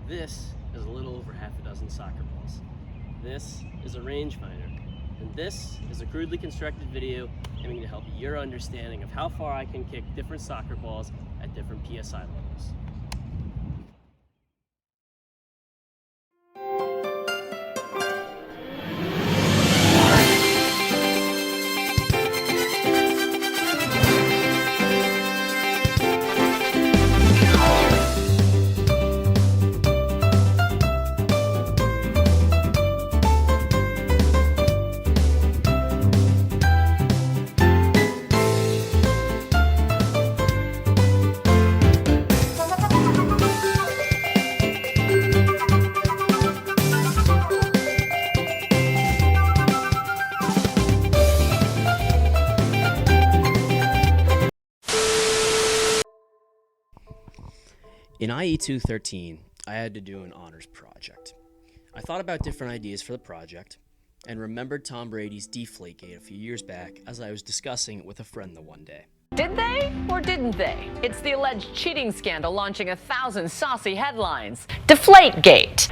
This is a little over half a dozen soccer balls. This is a rangefinder. And this is a crudely constructed video aiming to help your understanding of how far I can kick different soccer balls at different PSI levels. In IE 213, I had to do an honors project. I thought about different ideas for the project and remembered Tom Brady's Deflategate a few years back as I was discussing it with a friend the one day. Did they or didn't they? It's the alleged cheating scandal launching 1,000 saucy headlines. Deflategate.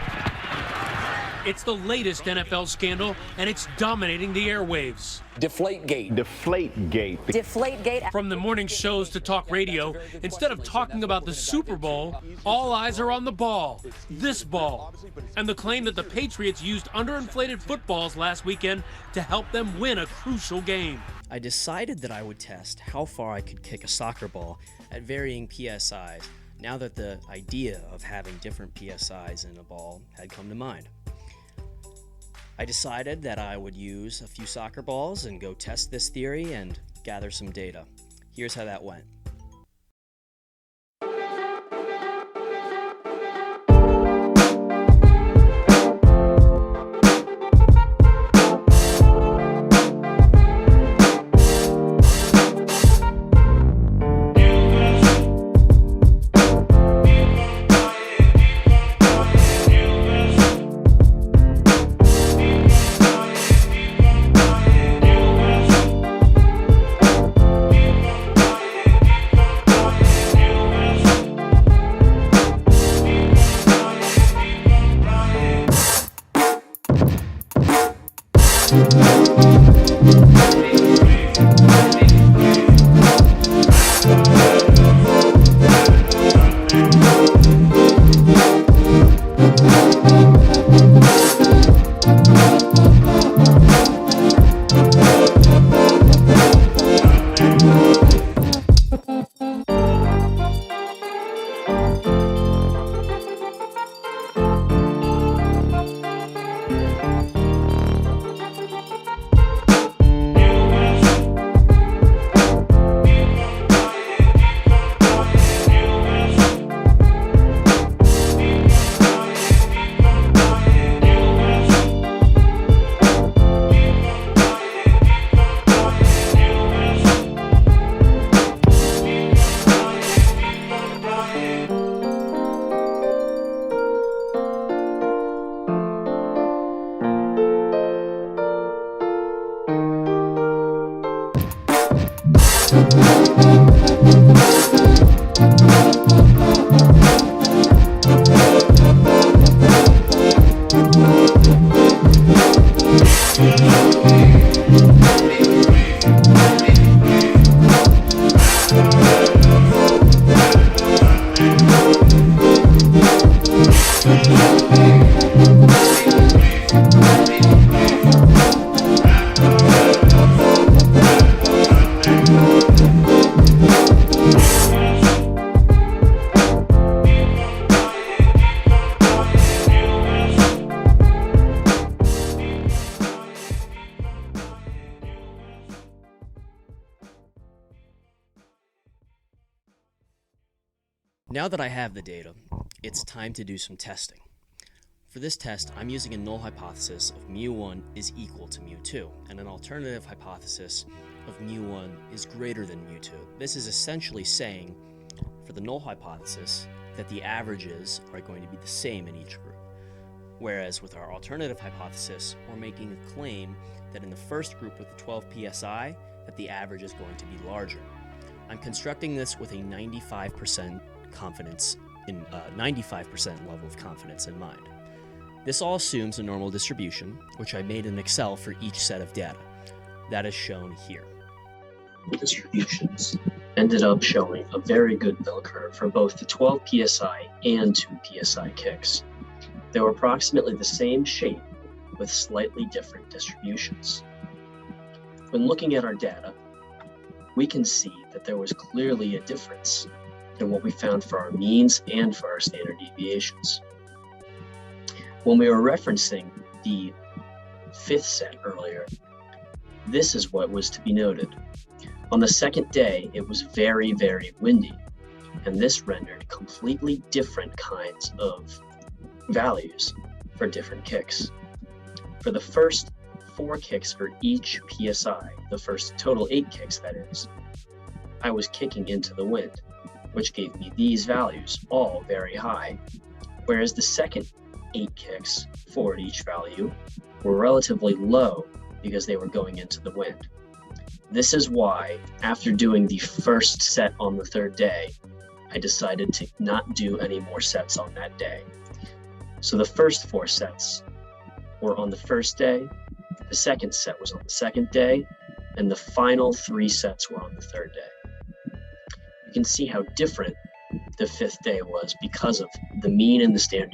It's the latest NFL scandal, and it's dominating the airwaves. Deflategate. Deflategate. Deflategate. From the morning shows to talk radio, instead of talking about the Super Bowl, all eyes are on the ball. This ball. And the claim that the Patriots used underinflated footballs last weekend to help them win a crucial game. I decided that I would test how far I could kick a soccer ball at varying PSIs now that the idea of having different PSIs in a ball had come to mind. I decided that I would use a few soccer balls and go test this theory and gather some data. Here's how that went. Now that I have the data, it's time to do some testing. For this test, I'm using a null hypothesis of mu1 is equal to mu2, and an alternative hypothesis of mu1 is greater than mu2. This is essentially saying, for the null hypothesis, that the averages are going to be the same in each group. Whereas with our alternative hypothesis, we're making a claim that in the first group with the 12 PSI, that the average is going to be larger. I'm constructing this with a 95% confidence 95% level of confidence in mind. This all assumes a normal distribution, which I made in Excel for each set of data. That is shown here. Distributions ended up showing a very good bell curve for both the 12 PSI and 2 PSI kicks. They were approximately the same shape with slightly different distributions. When looking at our data, we can see that there was clearly a difference in what we found for our means and for our standard deviations. When we were referencing the 5th set earlier, this is what was to be noted. On the second day, it was very, very windy, and this rendered completely different kinds of values for different kicks. For the first 4 kicks for each PSI, the first total 8 kicks that is, I was kicking into the wind, which gave me these values, all very high, whereas the second 8 kicks for each value were relatively low because they were going into the wind. This is why, after doing the first set on the 3rd day, I decided to not do any more sets on that day. So the first 4 sets were on the 1st day, the second set was on the 2nd day, and the final 3 sets were on the 3rd day. You can see how different the 5th day was because of the mean and the standard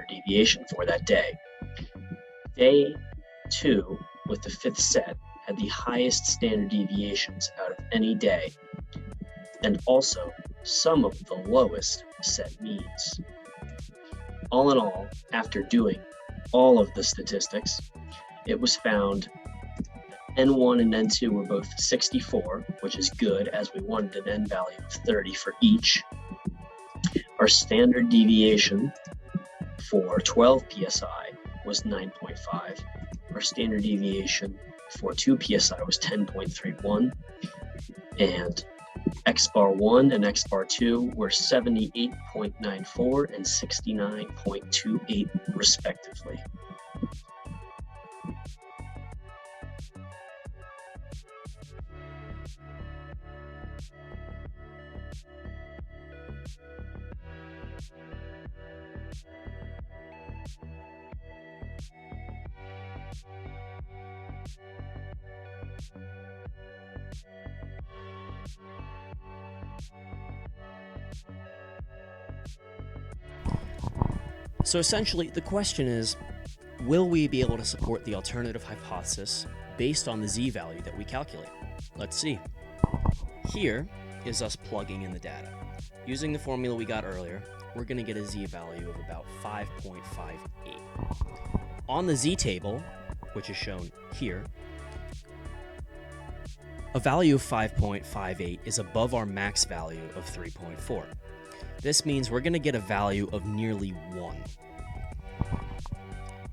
deviation for that day. Day 2 with the 5th set had the highest standard deviations out of any day, and also some of the lowest set means. All in all, after doing all of the statistics, it was found that N1 and N2 were both 64, which is good as we wanted an N value of 30 for each. Our standard deviation for 12 PSI was 9.5. Our standard deviation for 2 PSI was 10.31. And X bar 1 and X bar 2 were 78.94 and 69.28 respectively. So essentially, the question is, will we be able to support the alternative hypothesis based on the z-value that we calculate? Let's see. Here is us plugging in the data. Using the formula we got earlier, we're going to get a z-value of about 5.58. On the z-table, which is shown here, a value of 5.58 is above our max value of 3.4. This means we're going to get a value of nearly 1.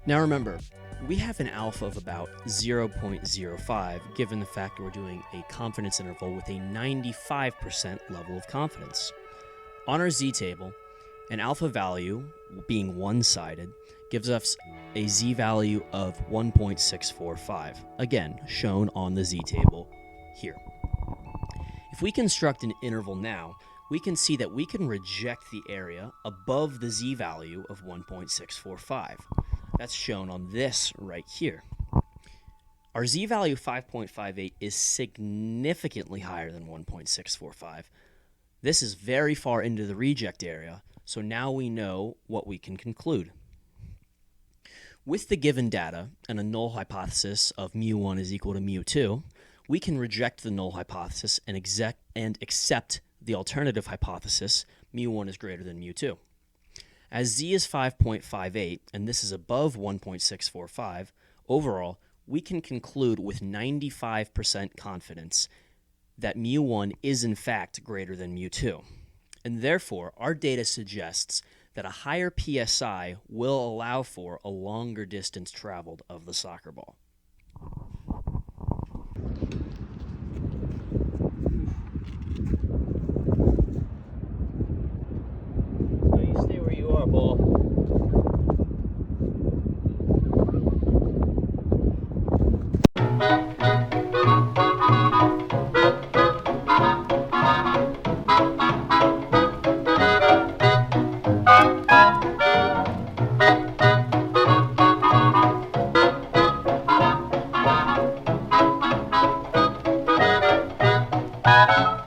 Now remember, we have an alpha of about 0.05 given the fact that we're doing a confidence interval with a 95% level of confidence. On our z-table, an alpha value, being one-sided, gives us a z-value of 1.645, again shown on the z-table here. If we construct an interval now, we can see that we can reject the area above the z-value of 1.645. That's shown on this right here. Our z-value 5.58 is significantly higher than 1.645. This is very far into the reject area, so now we know what we can conclude. With the given data and a null hypothesis of mu1 is equal to mu2, we can reject the null hypothesis and accept the alternative hypothesis, mu1 is greater than mu2. As z is 5.58, and this is above 1.645, overall, we can conclude with 95% confidence that mu1 is in fact greater than mu2. And therefore, our data suggests that a higher PSI will allow for a longer distance traveled of the soccer ball. Bye.